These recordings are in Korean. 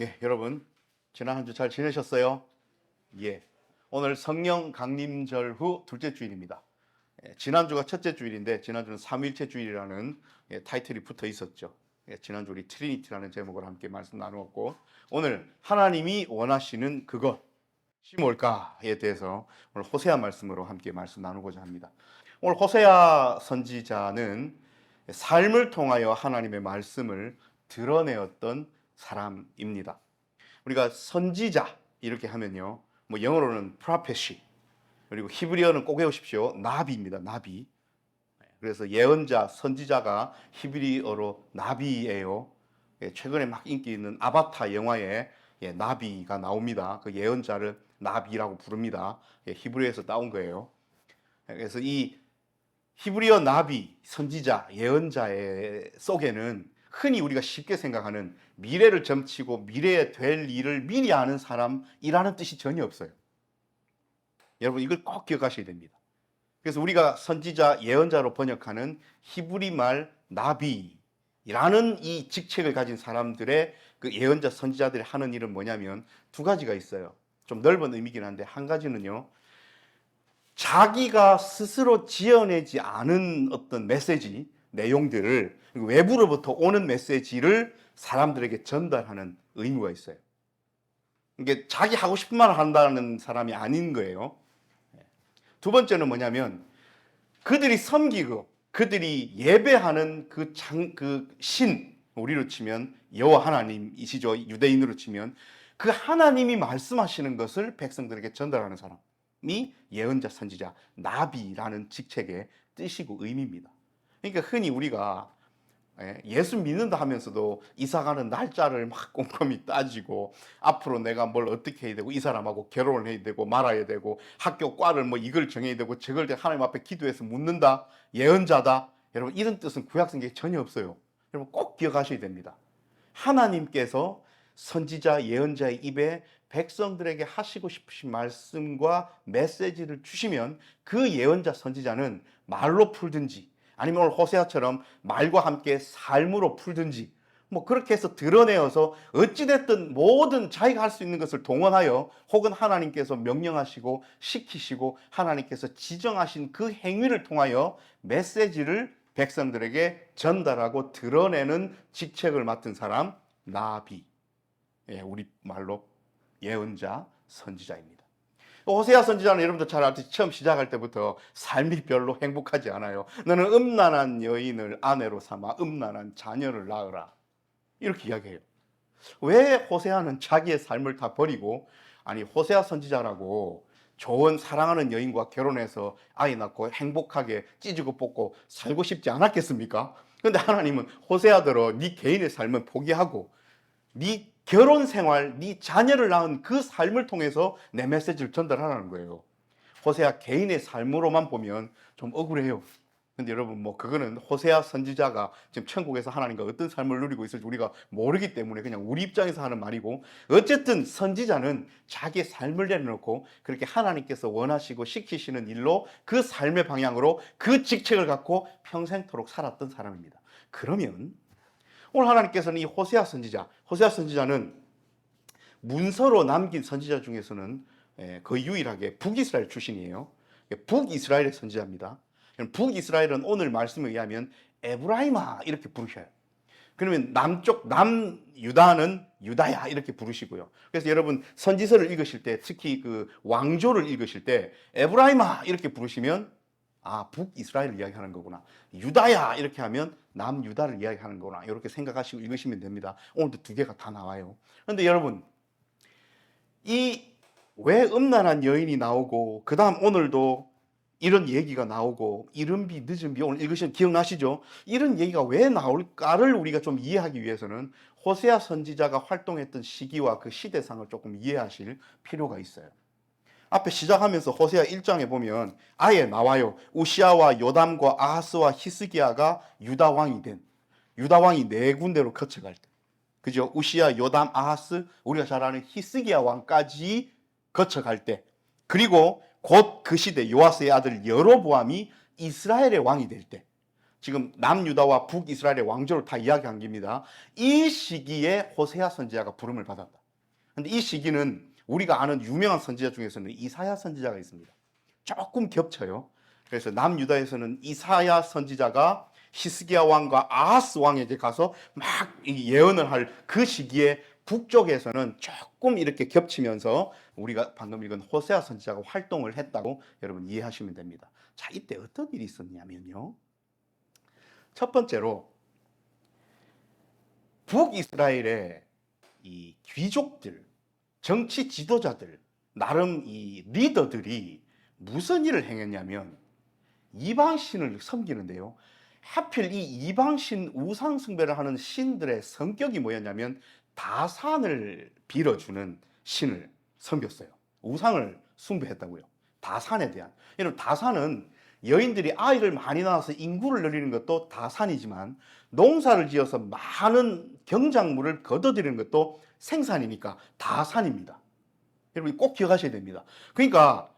예, 여러분 지난 한 주 잘 지내셨어요? 예. 오늘 성령 강림절 후 둘째 주일입니다. 지난주가 첫째 주일인데 지난주는 삼위일체 주일이라는 타이틀이 붙어 있었죠. 지난주 우리 트리니티라는 제목으로 함께 말씀 나누었고, 오늘 하나님이 원하시는 그것이 뭘까에 대해서 오늘 호세아 말씀으로 함께 말씀 나누고자 합니다. 오늘 호세아 선지자는 삶을 통하여 하나님의 말씀을 드러내었던 사람입니다. 우리가 선지자 이렇게 하면요, 뭐 영어로는 prophecy, 그리고 히브리어는 꼭 외우십시오. 나비입니다. 나비. 그래서 예언자, 선지자가 히브리어로 나비예요. 최근에 막 인기 있는 아바타 영화에 나비가 나옵니다. 그 예언자를 나비라고 부릅니다. 히브리어에서 따온 거예요. 그래서 이 히브리어 나비, 선지자, 예언자의 속에는 흔히 우리가 쉽게 생각하는 미래를 점치고 미래에 될 일을 미리 아는 사람이라는 뜻이 전혀 없어요. 여러분 이걸 꼭 기억하셔야 됩니다. 그래서 우리가 선지자, 예언자로 번역하는 히브리 말 나비라는 이 직책을 가진 사람들의 그 예언자, 선지자들이 하는 일은 뭐냐면 두 가지가 있어요. 좀 넓은 의미긴 한데, 한 가지는요, 자기가 스스로 지어내지 않은 어떤 메시지, 내용들을, 외부로부터 오는 메시지를 사람들에게 전달하는 의무가 있어요. 이게 자기 하고 싶은 말을 한다는 사람이 아닌 거예요. 두 번째는 뭐냐면, 그들이 섬기고 그들이 예배하는 그 신, 우리로 치면 여호와 하나님이시죠. 유대인으로 치면 그 하나님이 말씀하시는 것을 백성들에게 전달하는 사람이 예언자, 선지자, 나비라는 직책의 뜻이고 의미입니다. 그러니까 흔히 우리가 예수 믿는다 하면서도 이사가는 날짜를 막 꼼꼼히 따지고, 앞으로 내가 뭘 어떻게 해야 되고, 이 사람하고 결혼을 해야 되고 말아야 되고, 학교 과를 뭐 이걸 정해야 되고 저걸 하나님 앞에 기도해서 묻는다, 예언자다. 여러분 이런 뜻은 구약성경에 전혀 없어요. 여러분 꼭 기억하셔야 됩니다. 하나님께서 선지자, 예언자의 입에 백성들에게 하시고 싶으신 말씀과 메시지를 주시면 그 예언자, 선지자는 말로 풀든지, 아니면 오늘 호세아처럼 말과 함께 삶으로 풀든지, 뭐 그렇게 해서 드러내어서 어찌됐든 모든 자기가 할 수 있는 것을 동원하여, 혹은 하나님께서 명령하시고 시키시고 하나님께서 지정하신 그 행위를 통하여 메시지를 백성들에게 전달하고 드러내는 직책을 맡은 사람, 나비. 우리 말로 예언자, 선지자입니다. 호세아 선지자는 여러분도 잘 알듯이 처음 시작할 때부터 삶이 별로 행복하지 않아요. 너는 음란한 여인을 아내로 삼아 음란한 자녀를 낳으라, 이렇게 이야기해요. 왜 호세아는 자기의 삶을 다 버리고, 아니 호세아 선지자라고 좋은 사랑하는 여인과 결혼해서 아이 낳고 행복하게 찌지고 뽑고 살고 싶지 않았겠습니까? 그런데 하나님은 호세아대로 네 개인의 삶은 포기하고 네 결혼 생활, 네 자녀를 낳은 그 삶을 통해서 내 메시지를 전달하라는 거예요. 호세아 개인의 삶으로만 보면 좀 억울해요. 근데 여러분, 뭐 그거는 호세아 선지자가 지금 천국에서 하나님과 어떤 삶을 누리고 있을지 우리가 모르기 때문에 그냥 우리 입장에서 하는 말이고, 어쨌든 선지자는 자기의 삶을 내려놓고 그렇게 하나님께서 원하시고 시키시는 일로 그 삶의 방향으로 그 직책을 갖고 평생토록 살았던 사람입니다. 그러면 오늘 하나님께서는 이 호세아 선지자는 문서로 남긴 선지자 중에서는 거의 유일하게 북이스라엘 출신이에요. 북이스라엘의 선지자입니다. 북이스라엘은 오늘 말씀에 의하면 에브라임아 이렇게 부르셔요. 그러면 남쪽 남유다는 유다야 이렇게 부르시고요. 그래서 여러분 선지서를 읽으실 때, 특히 그 왕조를 읽으실 때 에브라임아 이렇게 부르시면 북이스라엘을 이야기하는 거구나, 유다야 이렇게 하면 남유다를 이야기하는 거구나, 이렇게 생각하시고 읽으시면 됩니다. 오늘도 두 개가 다 나와요. 그런데 여러분, 이 왜 음란한 여인이 나오고, 그 다음 오늘도 이런 얘기가 나오고, 이른 비 늦은 비 오늘 읽으시면 기억나시죠? 이런 얘기가 왜 나올까를 우리가 좀 이해하기 위해서는 호세아 선지자가 활동했던 시기와 그 시대상을 조금 이해하실 필요가 있어요. 앞에 시작하면서 호세아 1장에 보면 아예 나와요. 우시아와 요담과 아하스와 히스기야가 유다 왕이 네 군데로 거쳐갈 때, 그죠? 우시아, 요담, 아하스, 우리가 잘 아는 히스기야 왕까지 거쳐갈 때, 그리고 곧 그 시대 요아스의 아들 여로보암이 이스라엘의 왕이 될 때, 지금 남유다와 북이스라엘의 왕조를 다 이야기한 겁니다. 이 시기에 호세아 선지자가 부름을 받았다. 근데 이 시기는 우리가 아는 유명한 선지자 중에서는 이사야 선지자가 있습니다. 조금 겹쳐요. 그래서 남유다에서는 이사야 선지자가 히스기야 왕과 아하스 왕에게 가서 막 예언을 할 그 시기에 북쪽에서는 조금 이렇게 겹치면서 우리가 방금 읽은 호세아 선지자가 활동을 했다고 여러분 이해하시면 됩니다. 자, 이때 어떤 일이 있었냐면요. 첫 번째로 북이스라엘의 이 귀족들, 정치 지도자들, 나름 이 리더들이 무슨 일을 행했냐면 이방신을 섬기는데요. 하필 이 이방신 우상 숭배를 하는 신들의 성격이 뭐였냐면 다산을 빌어주는 신을 섬겼어요. 우상을 숭배했다고요. 다산에 대한. 여러분, 다산은 여인들이 아이를 많이 낳아서 인구를 늘리는 것도 다산이지만 농사를 지어서 많은 경작물을 거둬들이는 것도 생산이니까 다산입니다. 여러분 꼭 기억하셔야 됩니다. 그러니까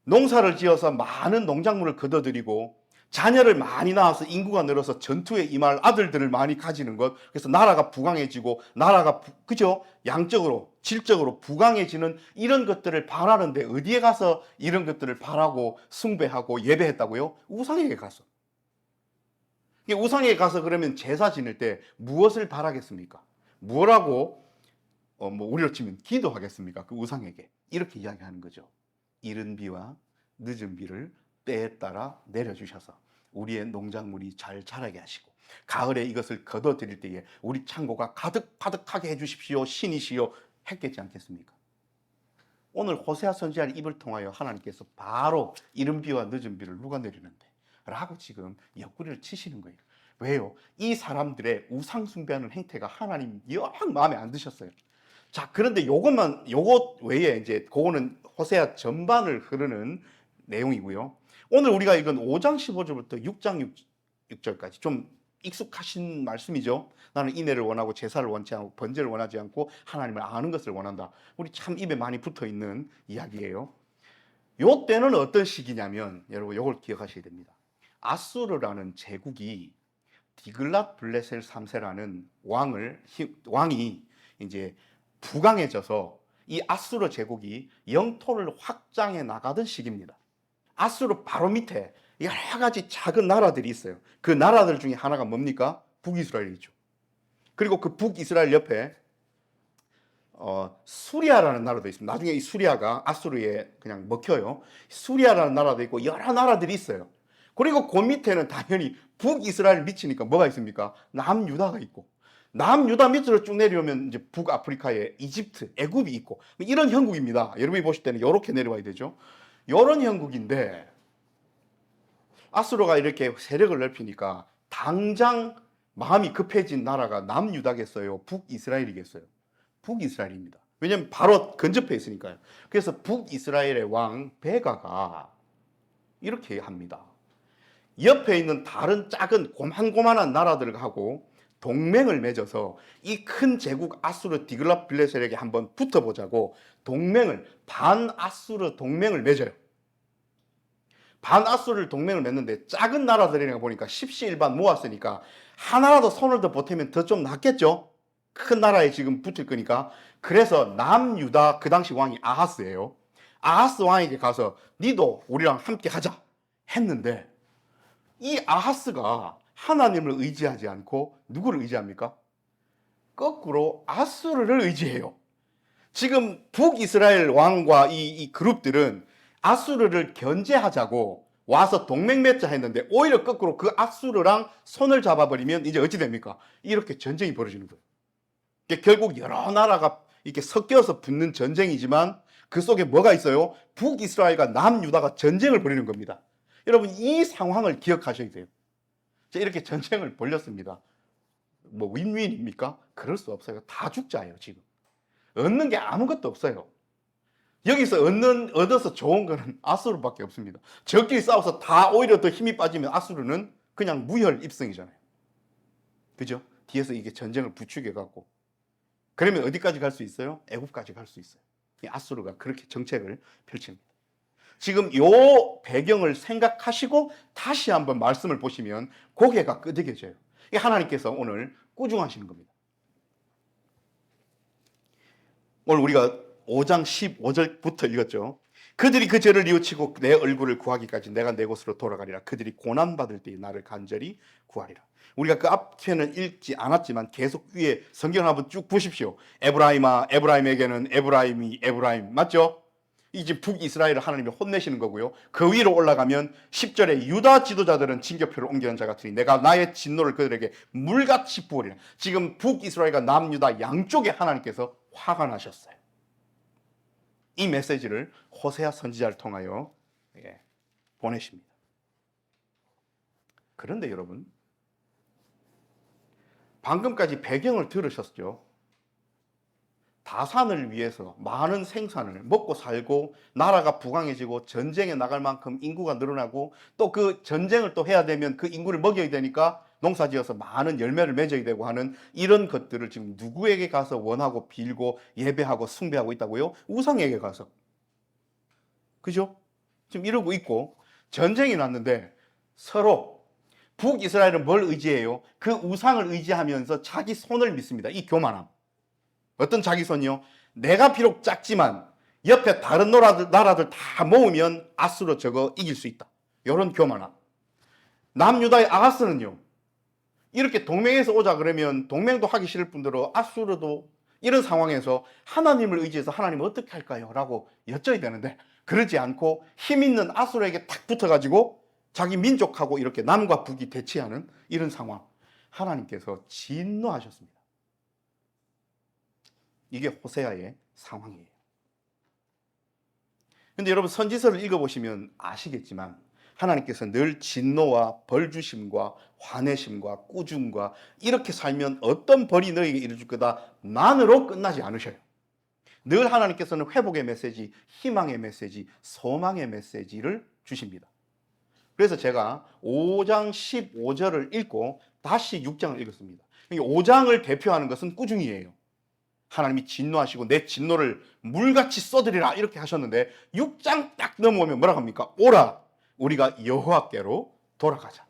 농사를 지어서 많은 농작물을 거둬들이고 자녀를 많이 낳아서 인구가 늘어서 전투에 임할 아들들을 많이 가지는 것, 그래서 나라가 부강해지고 나라가 그죠? 양적으로 질적으로 부강해지는 이런 것들을 바라는데 어디에 가서 이런 것들을 바라고 숭배하고 예배했다고요? 우상에게 가서. 우상에게 가서 그러면 제사 지낼 때 무엇을 바라겠습니까? 뭐라고 뭐 우리로 치면 기도하겠습니까? 그 우상에게. 이렇게 이야기하는 거죠. 이른 비와 늦은 비를 때에 따라 내려주셔서 우리의 농작물이 잘 자라게 하시고 가을에 이것을 거둬들일 때에 우리 창고가 가득하게 해주십시오. 신이시여 했겠지 않겠습니까? 오늘 호세아 선지자의 입을 통하여 하나님께서 바로 이른 비와 늦은 비를 누가 내리는데 라고 지금 옆구리를 치시는 거예요. 왜요? 이 사람들의 우상 숭배하는 행태가 하나님 영 마음에 안 드셨어요. 자, 그런데 요것 외에 이제 그거는 호세아 전반을 흐르는 내용이고요. 오늘 우리가 읽은 5장 15절부터 6장 6절까지 좀 익숙하신 말씀이죠. 나는 인애를 원하고 제사를 원치 않고 번제를 원하지 않고 하나님을 아는 것을 원한다. 우리 참 입에 많이 붙어 있는 이야기예요. 요 때는 어떤 시기냐면 여러분 요걸 기억하셔야 됩니다. 아수르라는 제국이 디글랏 블레셀 3세라는 왕이 이제 부강해져서 이 아수르 제국이 영토를 확장해 나가던 시기입니다. 아수르 바로 밑에 여러 가지 작은 나라들이 있어요. 그 나라들 중에 하나가 뭡니까? 북이스라엘이죠. 그리고 그 북이스라엘 옆에 수리아라는 나라도 있습니다. 나중에 이 수리아가 아수르에 그냥 먹혀요. 수리아라는 나라도 있고 여러 나라들이 있어요. 그리고 그 밑에는 당연히 북이스라엘 밑이니까 뭐가 있습니까? 남유다가 있고 남유다 밑으로 쭉 내려오면 이제 북아프리카에 이집트, 애굽이 있고 이런 형국입니다. 여러분이 보실 때는 이렇게 내려와야 되죠. 이런 형국인데 아수르가 이렇게 세력을 넓히니까 당장 마음이 급해진 나라가 남유다겠어요? 북이스라엘이겠어요? 북이스라엘입니다. 왜냐하면 바로 근접해 있으니까요. 그래서 북이스라엘의 왕 베가가 이렇게 합니다. 옆에 있는 다른 작은 고만고만한 나라들하고 동맹을 맺어서 이 큰 제국 아수르 디글랏 빌레셀에게 한번 붙어보자고 반아수르 동맹을 맺어요. 반아수르 동맹을 맺는데 작은 나라들이라 보니까 십시일반 모았으니까 하나라도 손을 더 보태면 더 좀 낫겠죠? 큰 나라에 지금 붙을 거니까. 그래서 남유다 그 당시 왕이 아하스예요. 아하스 왕에게 가서 니도 우리랑 함께 가자 했는데 이 아하스가 하나님을 의지하지 않고 누구를 의지합니까? 거꾸로 아수르를 의지해요. 지금 북이스라엘 왕과 이 그룹들은 아수르를 견제하자고 와서 동맹 맺자 했는데 오히려 거꾸로 그 아수르랑 손을 잡아버리면 이제 어찌 됩니까? 이렇게 전쟁이 벌어지는 거예요. 결국 여러 나라가 이렇게 섞여서 붙는 전쟁이지만 그 속에 뭐가 있어요? 북이스라엘과 남유다가 전쟁을 벌이는 겁니다. 여러분 이 상황을 기억하셔야 돼요. 이렇게 전쟁을 벌였습니다. 뭐 윈윈입니까? 그럴 수 없어요. 다 죽자예요 지금. 얻는 게 아무것도 없어요. 여기서 얻어서 좋은 거는 아수르밖에 없습니다. 저끼리 싸워서 다 오히려 더 힘이 빠지면 아수르는 그냥 무혈 입성이잖아요. 그죠? 뒤에서 이게 전쟁을 부추겨 갖고 그러면 어디까지 갈 수 있어요? 애굽까지 갈 수 있어요. 이 아수르가 그렇게 정책을 펼칩니다. 지금 요 배경을 생각하시고 다시 한번 말씀을 보시면 고개가 끄덕여져요. 하나님께서 오늘 꾸중하시는 겁니다. 오늘 우리가 5장 15절부터 읽었죠. 그들이 그 죄를 뉘우치고 내 얼굴을 구하기까지 내가 내 곳으로 돌아가리라. 그들이 고난받을 때에 나를 간절히 구하리라. 우리가 그 앞에는 읽지 않았지만 계속 위에 성경을 한번 쭉 보십시오. 에브라임아, 에브라임에게는 에브라임 맞죠? 이제 북이스라엘을 하나님이 혼내시는 거고요. 그 위로 올라가면 10절에 유다 지도자들은 징표를 옮기는 자 같으니 내가 나의 진노를 그들에게 물같이 부으리라. 지금 북이스라엘과 남유다 양쪽에 하나님께서 화가 나셨어요. 이 메시지를 호세아 선지자를 통하여 보내십니다. 그런데 여러분, 방금까지 배경을 들으셨죠? 다산을 위해서 많은 생산을 먹고 살고 나라가 부강해지고 전쟁에 나갈 만큼 인구가 늘어나고 또 그 전쟁을 또 해야 되면 그 인구를 먹여야 되니까 농사지어서 많은 열매를 맺어야 되고 하는 이런 것들을 지금 누구에게 가서 원하고 빌고 예배하고 숭배하고 있다고요? 우상에게 가서. 그죠? 지금 이러고 있고 전쟁이 났는데 서로 북이스라엘은 뭘 의지해요? 그 우상을 의지하면서 자기 손을 믿습니다. 이 교만함. 어떤 자기 손이요? 내가 비록 작지만 옆에 다른 나라들 다 모으면 아수르 저거 이길 수 있다. 이런 교만함. 남유다의 아하스는요. 이렇게 동맹에서 오자 그러면 동맹도 하기 싫을 뿐더러 아수르도 이런 상황에서 하나님을 의지해서 하나님 어떻게 할까요? 라고 여쭤야 되는데 그러지 않고 힘 있는 아수르에게 탁 붙어가지고 자기 민족하고 이렇게 남과 북이 대치하는 이런 상황. 하나님께서 진노하셨습니다. 이게 호세아의 상황이에요. 근데 여러분 선지서를 읽어보시면 아시겠지만 하나님께서 늘 진노와 벌주심과 화내심과 꾸중과 이렇게 살면 어떤 벌이 너에게 이르줄 거다 만으로 끝나지 않으셔요. 늘 하나님께서는 회복의 메시지, 희망의 메시지, 소망의 메시지를 주십니다. 그래서 제가 5장 15절을 읽고 다시 6장을 읽었습니다. 5장을 대표하는 것은 꾸중이에요. 하나님이 진노하시고 내 진노를 물같이 쏟으리라 이렇게 하셨는데 6장 딱 넘어오면 뭐라고 합니까? 오라 우리가 여호와께로 돌아가자.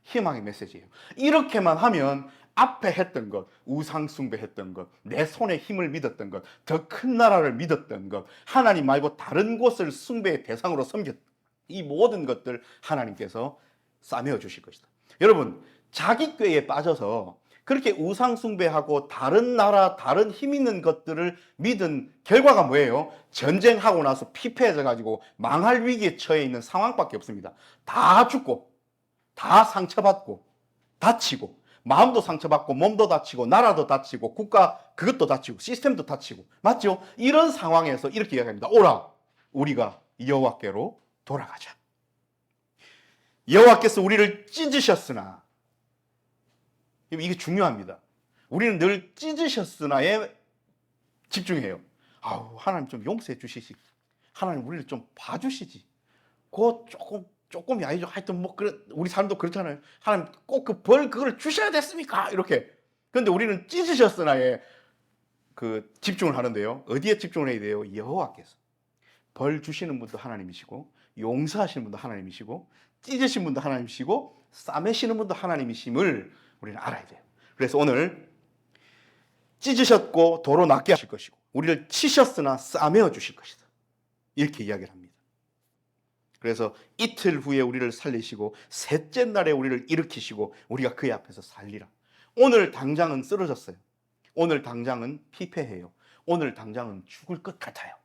희망의 메시지예요. 이렇게만 하면 앞에 했던 것, 우상 숭배했던 것, 내 손에 힘을 믿었던 것, 더 큰 나라를 믿었던 것, 하나님 말고 다른 곳을 숭배의 대상으로 섬겼던 이 모든 것들 하나님께서 싸매어 주실 것이다. 여러분 자기 꾀에 빠져서 그렇게 우상 숭배하고 다른 나라, 다른 힘 있는 것들을 믿은 결과가 뭐예요? 전쟁하고 나서 피폐해져 가지고 망할 위기에 처해 있는 상황밖에 없습니다. 다 죽고, 다 상처받고, 다치고, 마음도 상처받고, 몸도 다치고, 나라도 다치고, 국가 그것도 다치고, 시스템도 다치고, 맞죠? 이런 상황에서 이렇게 이야기합니다. 오라, 우리가 여호와께로 돌아가자. 여호와께서 우리를 찢으셨으나 이게 중요합니다. 우리는 늘 찢으셨으나에 집중해요. 아우, 하나님 좀 용서해 주시지. 하나님 우리를 좀 봐주시지. 그거 조금이 아니죠. 하여튼 뭐 우리 삶도 그렇잖아요. 하나님 꼭 그 벌 그걸 주셔야 됐습니까? 이렇게. 그런데 우리는 찢으셨으나에 그 집중을 하는데요. 어디에 집중을 해야 돼요? 여호와께서. 벌 주시는 분도 하나님이시고 용서하시는 분도 하나님이시고 찢으신 분도 하나님이시고 싸매시는 분도 하나님이심을 우리는 알아야 돼요. 그래서 오늘 찢으셨고 도로 낫게 하실 것이고 우리를 치셨으나 싸매어 주실 것이다. 이렇게 이야기를 합니다. 그래서 이틀 후에 우리를 살리시고 셋째 날에 우리를 일으키시고 우리가 그의 앞에서 살리라. 오늘 당장은 쓰러졌어요. 오늘 당장은 피폐해요. 오늘 당장은 죽을 것 같아요.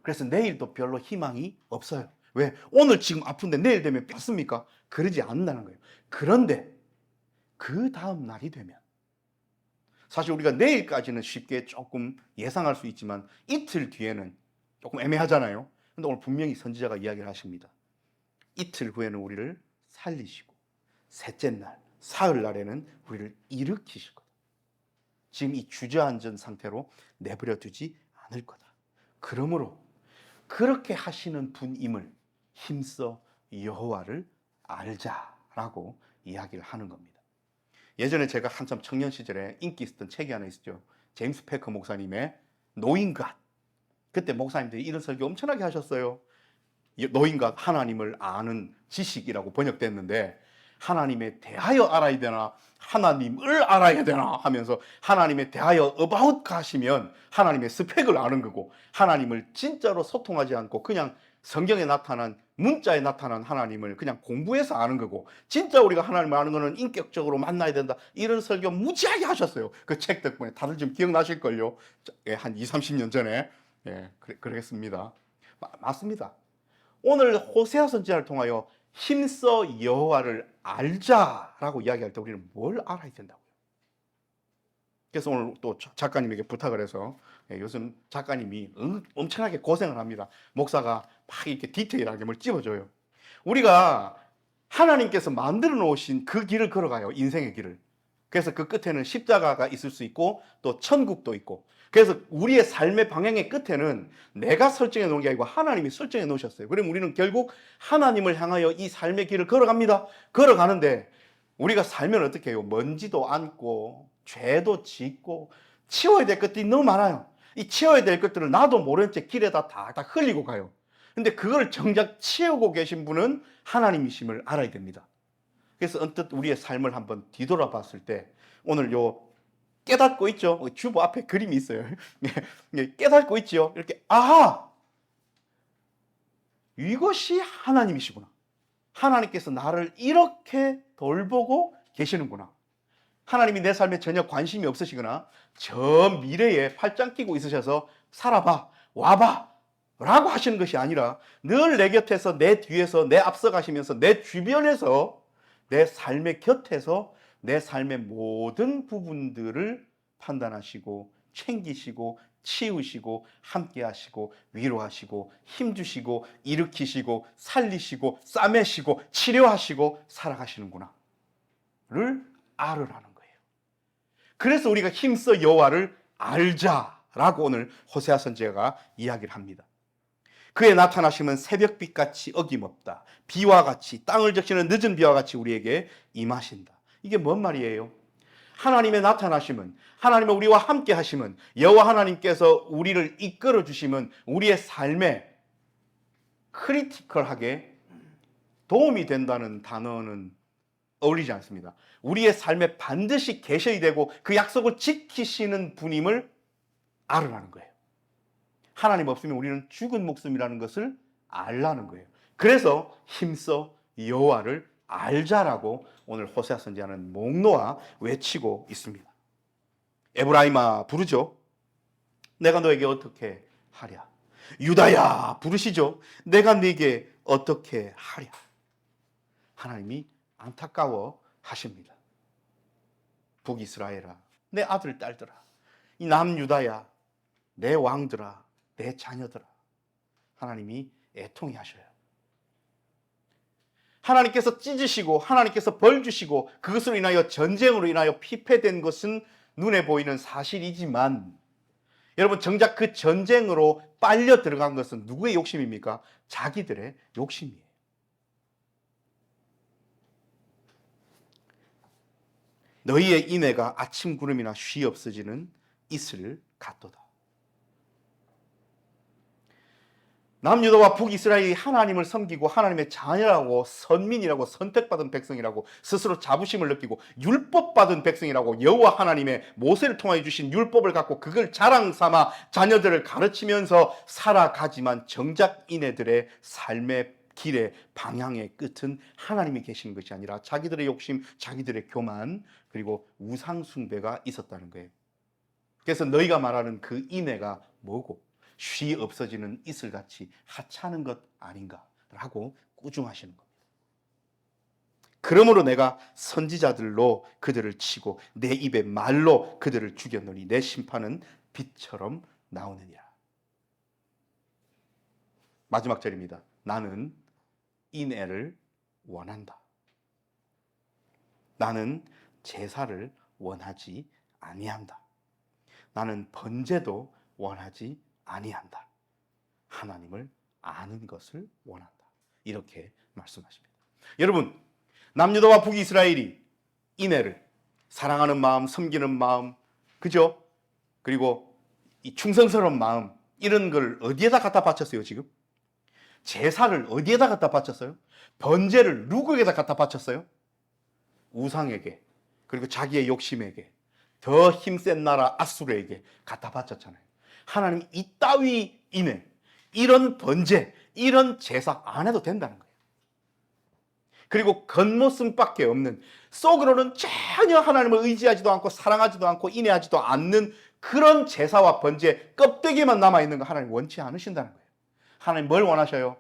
그래서 내일도 별로 희망이 없어요. 왜? 오늘 지금 아픈데 내일 되면 뺐습니까? 그러지 않는다는 거예요. 그런데 그 다음 날이 되면 사실 우리가 내일까지는 쉽게 조금 예상할 수 있지만 이틀 뒤에는 조금 애매하잖아요. 근데 오늘 분명히 선지자가 이야기를 하십니다. 이틀 후에는 우리를 살리시고 셋째 날, 사흘 날에는 우리를 일으키실 거다. 지금 이 주저앉은 상태로 내버려 두지 않을 거다. 그러므로 그렇게 하시는 분임을 힘써 여호와를 알자라고 이야기를 하는 겁니다. 예전에 제가 한참 청년 시절에 인기 있었던 책이 하나 있었죠. 제임스 패커 목사님의 노인 갓. 그때 목사님들이 이런 설교 엄청나게 하셨어요. 노인과 하나님을 아는 지식이라고 번역됐는데, 하나님에 대하여 알아야 되나 하나님을 알아야 되나 하면서 하나님에 대하여 about 가시면 하나님의 스펙을 아는 거고, 하나님을 진짜로 소통하지 않고 그냥 성경에 나타난 문자에 나타난 하나님을 그냥 공부해서 아는 거고, 진짜 우리가 하나님을 아는 거는 인격적으로 만나야 된다, 이런 설교 무지하게 하셨어요. 그 책 덕분에 다들 좀 기억나실걸요. 한 20, 30년 전에. 그러겠습니다. 맞습니다. 오늘 호세아 선지자를 통하여 힘써 여호와를 알자라고 이야기할 때 우리는 뭘 알아야 된다고요? 그래서 오늘 또 작가님에게 부탁을 해서, 요즘 작가님이 엄청나게 고생을 합니다. 목사가 막 이렇게 디테일하게 뭘 찝어줘요. 우리가 하나님께서 만들어 놓으신 그 길을 걸어가요. 인생의 길을. 그래서 그 끝에는 십자가가 있을 수 있고 또 천국도 있고, 그래서 우리의 삶의 방향의 끝에는 내가 설정해 놓은 게 아니고 하나님이 설정해 놓으셨어요. 그럼 우리는 결국 하나님을 향하여 이 삶의 길을 걸어갑니다. 걸어가는데 우리가 살면 어떻게 해요? 먼지도 안고 죄도 짓고 치워야 될 것들이 너무 많아요. 이 치워야 될 것들을 나도 모른 채 길에다 다 흘리고 가요. 근데 그걸 정작 치우고 계신 분은 하나님이심을 알아야 됩니다. 그래서 언뜻 우리의 삶을 한번 뒤돌아 봤을 때, 오늘 요 깨닫고 있죠? 주보 앞에 그림이 있어요. 깨닫고 있죠? 이렇게, 아하! 이것이 하나님이시구나. 하나님께서 나를 이렇게 돌보고 계시는구나. 하나님이 내 삶에 전혀 관심이 없으시거나 저 미래에 팔짱 끼고 있으셔서 살아봐, 와봐 라고 하시는 것이 아니라 늘 내 곁에서, 내 뒤에서, 내 앞서 가시면서 내 주변에서, 내 삶의 곁에서 내 삶의 모든 부분들을 판단하시고 챙기시고 치우시고 함께 하시고 위로하시고 힘주시고 일으키시고 살리시고 싸매시고 치료하시고 살아가시는구나 를 알으라는 거예요. 그래서 우리가 힘써 여호와를 알자라고 오늘 호세아 선지자가 이야기를 합니다. 그의 나타나심은 새벽빛같이 어김없다. 비와 같이, 땅을 적시는 늦은 비와 같이 우리에게 임하신다. 이게 뭔 말이에요? 하나님의 나타나심은, 하나님의 우리와 함께 하심은, 여호와 하나님께서 우리를 이끌어 주심은 우리의 삶에 크리티컬하게 도움이 된다는 단어는 어울리지 않습니다. 우리의 삶에 반드시 계셔야 되고 그 약속을 지키시는 분임을 알으라는 거예요. 하나님 없으면 우리는 죽은 목숨이라는 것을 알라는 거예요. 그래서 힘써 여호와를 알자라고 오늘 호세아 선지자는 목 놓아 외치고 있습니다. 에브라임아 부르죠. 내가 너에게 어떻게 하랴. 유다야 부르시죠. 내가 네게 어떻게 하랴. 하나님이 안타까워 하십니다. 북이스라엘아, 내 아들 딸들아, 이 남유다야, 내 왕들아, 내 자녀들아. 하나님이 애통해 하셔요. 하나님께서 찢으시고 하나님께서 벌 주시고 그것으로 인하여 전쟁으로 인하여 피폐된 것은 눈에 보이는 사실이지만, 여러분 정작 그 전쟁으로 빨려 들어간 것은 누구의 욕심입니까? 자기들의 욕심이에요. 너희의 인애가 아침 구름이나 쉬 없어지는 이슬 같도다. 남유다와 북이스라엘이 하나님을 섬기고 하나님의 자녀라고, 선민이라고, 선택받은 백성이라고 스스로 자부심을 느끼고 율법받은 백성이라고, 여호와 하나님의 모세를 통하여 주신 율법을 갖고 그걸 자랑 삼아 자녀들을 가르치면서 살아가지만, 정작 이네들의 삶의 길의 방향의 끝은 하나님이 계시는 것이 아니라 자기들의 욕심, 자기들의 교만, 그리고 우상 숭배가 있었다는 거예요. 그래서 너희가 말하는 그 인애가 뭐고 쉬 없어지는 이슬같이 하찮은 것 아닌가라고 꾸중하시는 겁니다. 그러므로 내가 선지자들로 그들을 치고 내 입의 말로 그들을 죽였노니 내 심판은 빛처럼 나오느니라. 마지막 절입니다. 나는 인애를 원한다. 나는 제사를 원하지 아니한다. 나는 번제도 원하지 아니한다. 하나님을 아는 것을 원한다. 이렇게 말씀하십니다. 여러분, 남유다와 북이스라엘이 인애를, 사랑하는 마음, 섬기는 마음, 그죠? 그리고 이 충성스러운 마음, 이런 걸 어디에다 갖다 바쳤어요, 지금? 제사를 어디에다 갖다 바쳤어요? 번제를 누구에게다 갖다 바쳤어요? 우상에게, 그리고 자기의 욕심에게, 더 힘센 나라 아수르에게 갖다 바쳤잖아요. 하나님이 이따위 인해, 이런 번제, 이런 제사 안 해도 된다는 거예요. 그리고 겉모습밖에 없는, 속으로는 전혀 하나님을 의지하지도 않고 사랑하지도 않고 인내하지도 않는 그런 제사와 번제 껍데기만 남아있는 거 하나님 원치 않으신다는 거예요. 하나님 뭘 원하셔요?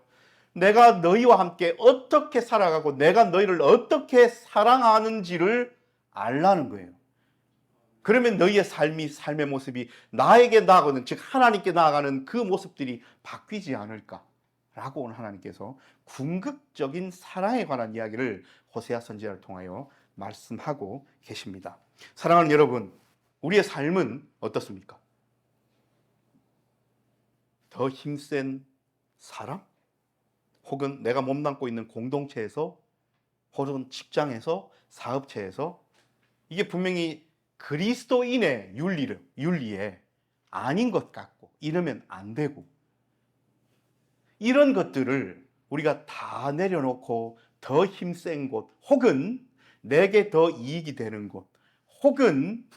내가 너희와 함께 어떻게 살아가고 내가 너희를 어떻게 사랑하는지를 알라는 거예요. 그러면 너희의 삶의 모습이 나에게 나아가는, 즉 하나님께 나아가는 그 모습들이 바뀌지 않을까라고 오늘 하나님께서 궁극적인 사랑에 관한 이야기를 호세아 선지자를 통하여 말씀하고 계십니다. 사랑하는 여러분, 우리의 삶은 어떻습니까? 더 힘센 사람? 혹은 내가 몸담고 있는 공동체에서, 혹은 직장에서, 사업체에서, 이게 분명히 그리스도인의 윤리에 아닌 것 같고 이러면 안 되고, 이런 것들을 우리가 다 내려놓고 더 힘센 곳, 혹은 내게 더 이익이 되는 곳, 혹은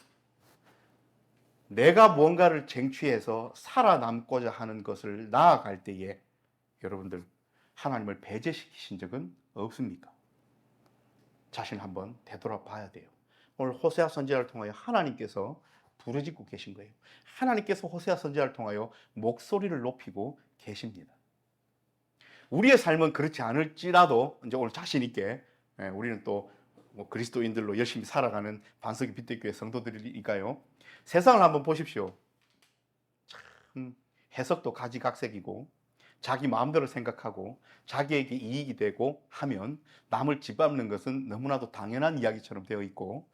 내가 뭔가를 쟁취해서 살아남고자 하는 것을 나아갈 때에 여러분들 하나님을 배제시키신 적은 없습니까? 자신 한번 되돌아봐야 돼요. 오늘 호세아 선지자를 통하여 하나님께서 부르짖고 계신 거예요. 하나님께서 호세아 선지자를 통하여 목소리를 높이고 계십니다. 우리의 삶은 그렇지 않을지라도 이제 오늘 자신 있게 우리는 또 그리스도인들로 열심히 살아가는 반석이 빛대교회 성도들이니까요. 세상을 한번 보십시오. 참 해석도 가지각색이고 자기 마음대로 생각하고 자기에게 이익이 되고 하면 남을 짓밟는 것은 너무나도 당연한 이야기처럼 되어 있고,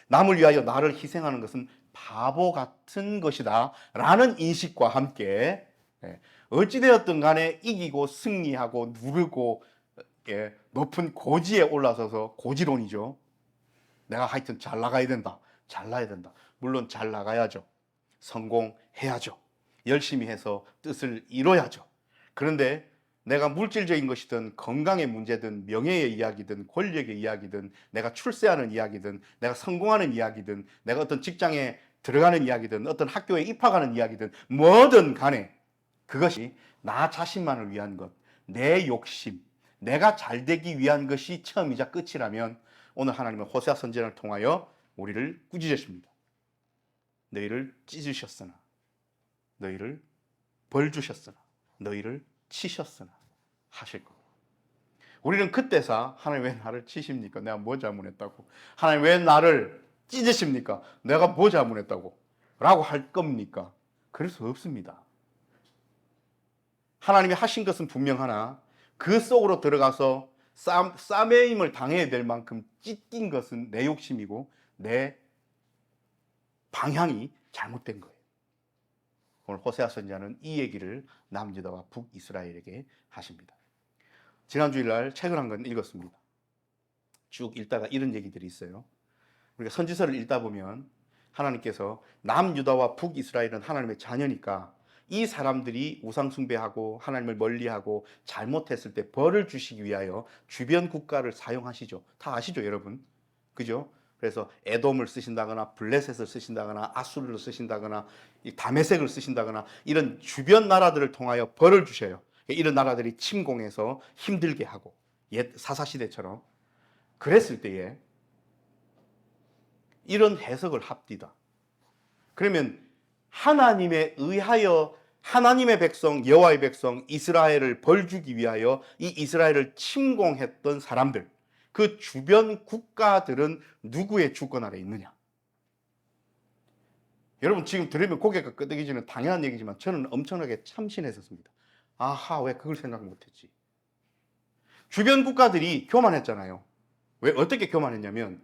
남을 위하여 나를 희생하는 것은 바보 같은 것이다 라는 인식과 함께 어찌되었든 간에 이기고 승리하고 누르고 높은 고지에 올라서서, 고지론이죠. 내가 하여튼 잘 나가야 된다, 잘나야 된다. 물론 잘 나가야죠. 성공해야죠. 열심히 해서 뜻을 이뤄야죠. 그런데 내가 물질적인 것이든 건강의 문제든 명예의 이야기든 권력의 이야기든 내가 출세하는 이야기든 내가 성공하는 이야기든 내가 어떤 직장에 들어가는 이야기든 어떤 학교에 입학하는 이야기든 뭐든 간에 그것이 나 자신만을 위한 것, 내 욕심, 내가 잘 되기 위한 것이 처음이자 끝이라면 오늘 하나님은 호세아 선지자를 통하여 우리를 꾸짖으십니다. 너희를 찢으셨으나, 너희를 벌 주셨으나, 너희를 치셨으나 하실 겁니다. 우리는 그때서 하나님 왜 나를 치십니까? 내가 뭐 잘못했다고? 하나님 왜 나를 찢으십니까? 내가 뭐 잘못했다고? 라고 할 겁니까? 그럴 수 없습니다. 하나님이 하신 것은 분명하나 그 속으로 들어가서 싸매임을 당해야 될 만큼 찢긴 것은 내 욕심이고 내 방향이 잘못된 거예요. 오늘 호세아 선지자는 이 얘기를 남유다와 북이스라엘에게 하십니다. 지난 주일날 책을 한 권 읽었습니다. 쭉 읽다가 이런 얘기들이 있어요. 우리가 선지서를 읽다 보면 하나님께서 남유다와 북이스라엘은 하나님의 자녀니까 이 사람들이 우상 숭배하고 하나님을 멀리하고 잘못했을 때 벌을 주시기 위하여 주변 국가를 사용하시죠. 다 아시죠, 여러분? 그죠? 그래서 에돔을 쓰신다거나 블레셋을 쓰신다거나 아수르를 쓰신다거나 다메섹을 쓰신다거나 이런 주변 나라들을 통하여 벌을 주셔요. 이런 나라들이 침공해서 힘들게 하고, 옛 사사시대처럼 그랬을 때에 이런 해석을 합디다. 그러면 하나님에 의하여 하나님의 백성, 여호와의 백성 이스라엘을 벌주기 위하여 이 이스라엘을 침공했던 사람들, 그 주변 국가들은 누구의 주권 아래 있느냐? 여러분 지금 들으면 고개가 끄덕이지는 당연한 얘기지만 저는 엄청나게 참신했었습니다. 아하, 왜 그걸 생각 못했지? 주변 국가들이 교만했잖아요. 왜 어떻게 교만했냐면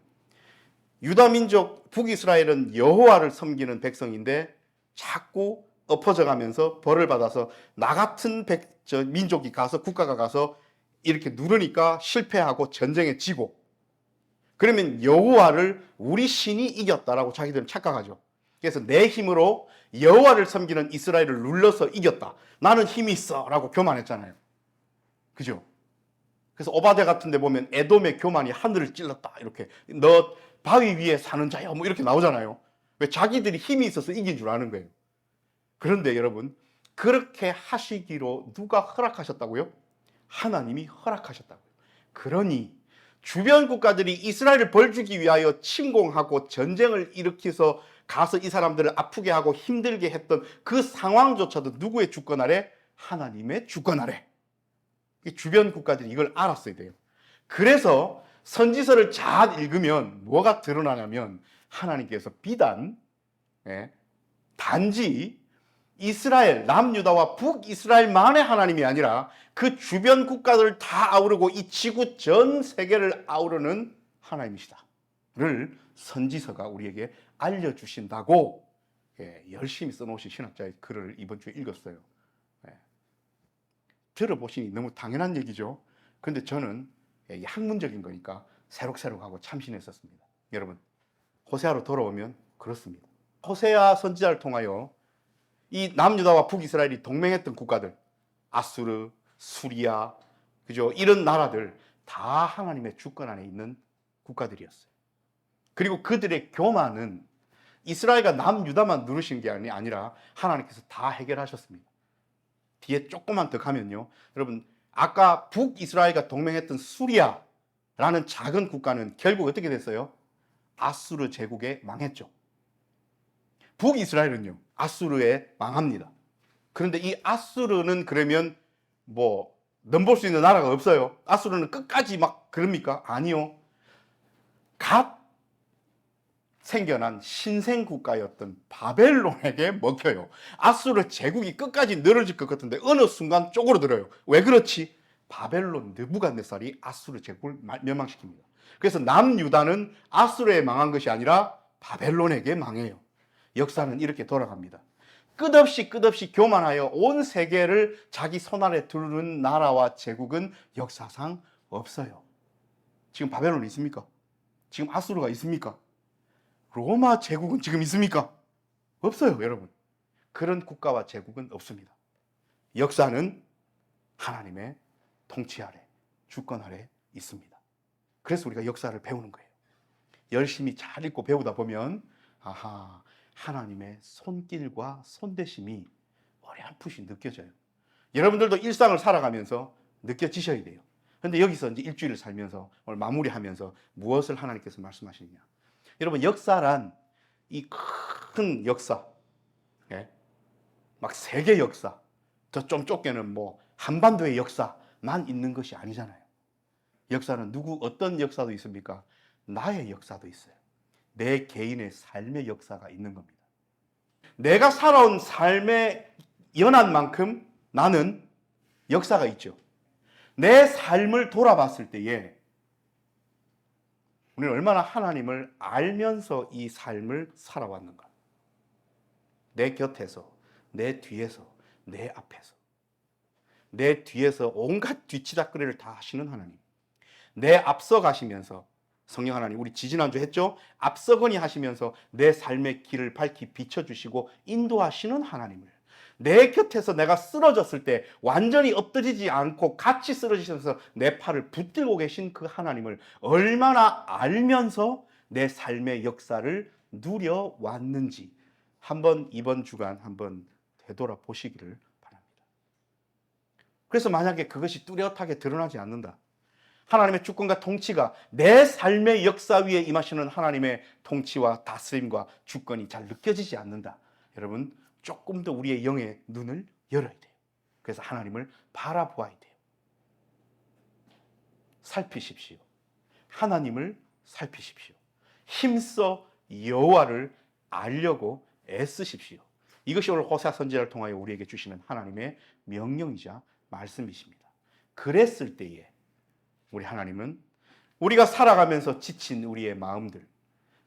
유다 민족 북이스라엘은 여호와를 섬기는 백성인데 자꾸 엎어져 가면서 벌을 받아서 나 같은 민족이 가서, 국가가 가서 이렇게 누르니까 실패하고 전쟁에 지고, 그러면 여호와를 우리 신이 이겼다라고 자기들은 착각하죠. 그래서 내 힘으로 여호와를 섬기는 이스라엘을 눌러서 이겼다, 나는 힘이 있어 라고 교만했잖아요. 그죠? 그래서 오바댜 같은 데 보면 에돔의 교만이 하늘을 찔렀다. 이렇게 너 바위 위에 사는 자야. 뭐 이렇게 나오잖아요. 왜 자기들이 힘이 있어서 이긴 줄 아는 거예요. 그런데 여러분, 그렇게 하시기로 누가 허락하셨다고요? 하나님이 허락하셨다고요. 그러니 주변 국가들이 이스라엘을 벌주기 위하여 침공하고 전쟁을 일으켜서 가서 이 사람들을 아프게 하고 힘들게 했던 그 상황조차도 누구의 주권 아래? 하나님의 주권 아래. 주변 국가들이 이걸 알았어야 돼요. 그래서 선지서를 잘 읽으면 뭐가 드러나냐면 하나님께서 비단 단지 이스라엘, 남유다와 북이스라엘만의 하나님이 아니라 그 주변 국가들을 다 아우르고 이 지구 전 세계를 아우르는 하나님이시다를 선지서가 우리에게 알려주신다고 열심히 써놓으신 신학자의 글을 이번 주에 읽었어요. 들어보시니 너무 당연한 얘기죠. 그런데 저는 학문적인 거니까 새록새록하고 참신했었습니다. 여러분, 호세아로 돌아오면 그렇습니다. 호세아 선지자를 통하여 이 남유다와 북이스라엘이 동맹했던 국가들, 아수르, 수리아, 그죠? 이런 나라들 다 하나님의 주권 안에 있는 국가들이었어요. 그리고 그들의 교만은 이스라엘과 남유다만 누르신 게 아니라 하나님께서 다 해결하셨습니다. 뒤에 조금만 더 가면요. 여러분, 아까 북이스라엘과 동맹했던 수리아라는 작은 국가는 결국 어떻게 됐어요? 아수르 제국에 망했죠. 북이스라엘은요, 아수르에 망합니다. 그런데 이 아수르는 그러면 뭐 넘볼 수 있는 나라가 없어요. 아수르는 끝까지 막 그럽니까? 아니요. 갓 생겨난 신생 국가였던 바벨론에게 먹혀요. 아수르 제국이 끝까지 늘어질 것 같은데 어느 순간 쪼그러들어요. 왜 그렇지? 바벨론 느부갓네살이 아수르 제국을 멸망시킵니다. 그래서 남유다는 아수르에 망한 것이 아니라 바벨론에게 망해요. 역사는 이렇게 돌아갑니다. 끝없이 교만하여 온 세계를 자기 손 아래 두는 나라와 제국은 역사상 없어요. 지금 바벨론이 있습니까? 지금 아수르가 있습니까? 로마 제국은 지금 있습니까? 없어요, 여러분. 그런 국가와 제국은 없습니다. 역사는 하나님의 통치 아래, 주권 아래 있습니다. 그래서 우리가 역사를 배우는 거예요. 열심히 잘 읽고 배우다 보면 아하, 하나님의 손길과 손대심이 어렴풋이 느껴져요. 여러분들도 일상을 살아가면서 느껴지셔야 돼요. 그런데 여기서 이제 일주일을 살면서 오늘 마무리하면서 무엇을 하나님께서 말씀하시느냐? 여러분, 역사란 이 큰 역사, 막 세계 역사, 더 좀 좁게는 뭐 한반도의 역사만 있는 것이 아니잖아요. 역사는 어떤 역사도 있습니까? 나의 역사도 있어요. 내 개인의 삶의 역사가 있는 겁니다. 내가 살아온 삶의 연한 만큼 나는 역사가 있죠. 내 삶을 돌아봤을 때에 우리는 얼마나 하나님을 알면서 이 삶을 살아왔는가. 내 곁에서, 내 뒤에서, 내 앞에서. 내 뒤에서 온갖 뒤치다꺼리를 다 하시는 하나님. 내 앞서 가시면서 성령 하나님, 우리 지지난주 했죠? 앞서거니 하시면서 내 삶의 길을 밝히 비춰주시고 인도하시는 하나님을, 내 곁에서 내가 쓰러졌을 때 완전히 엎드리지 않고 같이 쓰러지셔서 내 팔을 붙들고 계신 그 하나님을 얼마나 알면서 내 삶의 역사를 누려왔는지 한번 이번 주간 한번 되돌아보시기를 바랍니다. 그래서 만약에 그것이 뚜렷하게 드러나지 않는다, 하나님의 주권과 통치가 내 삶의 역사 위에 임하시는 하나님의 통치와 다스림과 주권이 잘 느껴지지 않는다, 여러분 조금 더 우리의 영의 눈을 열어야 돼요. 그래서 하나님을 바라보아야 돼요. 살피십시오. 하나님을 살피십시오. 힘써 여호와를 알려고 애쓰십시오. 이것이 오늘 호세아 선지자를 통하여 우리에게 주시는 하나님의 명령이자 말씀이십니다. 그랬을 때에 우리 하나님은 우리가 살아가면서 지친 우리의 마음들,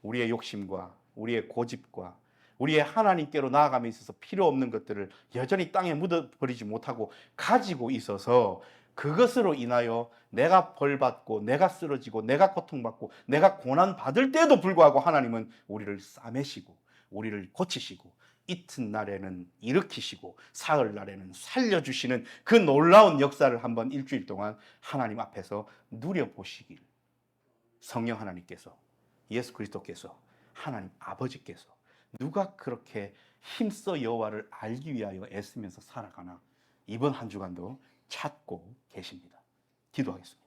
우리의 욕심과 우리의 고집과 우리의 하나님께로 나아감에 있어서 필요 없는 것들을 여전히 땅에 묻어버리지 못하고 가지고 있어서 그것으로 인하여 내가 벌받고 내가 쓰러지고 내가 고통받고 내가 고난받을 때에도 불구하고 하나님은 우리를 싸매시고 우리를 고치시고 이튿날에는 일으키시고 사흘날에는 살려주시는 그 놀라운 역사를 한번 일주일 동안 하나님 앞에서 누려보시길, 성령 하나님께서, 예수 그리스도께서, 하나님 아버지께서 누가 그렇게 힘써 여호와를 알기 위하여 애쓰면서 살아가나, 이번 한 주간도 찾고 계십니다. 기도하겠습니다.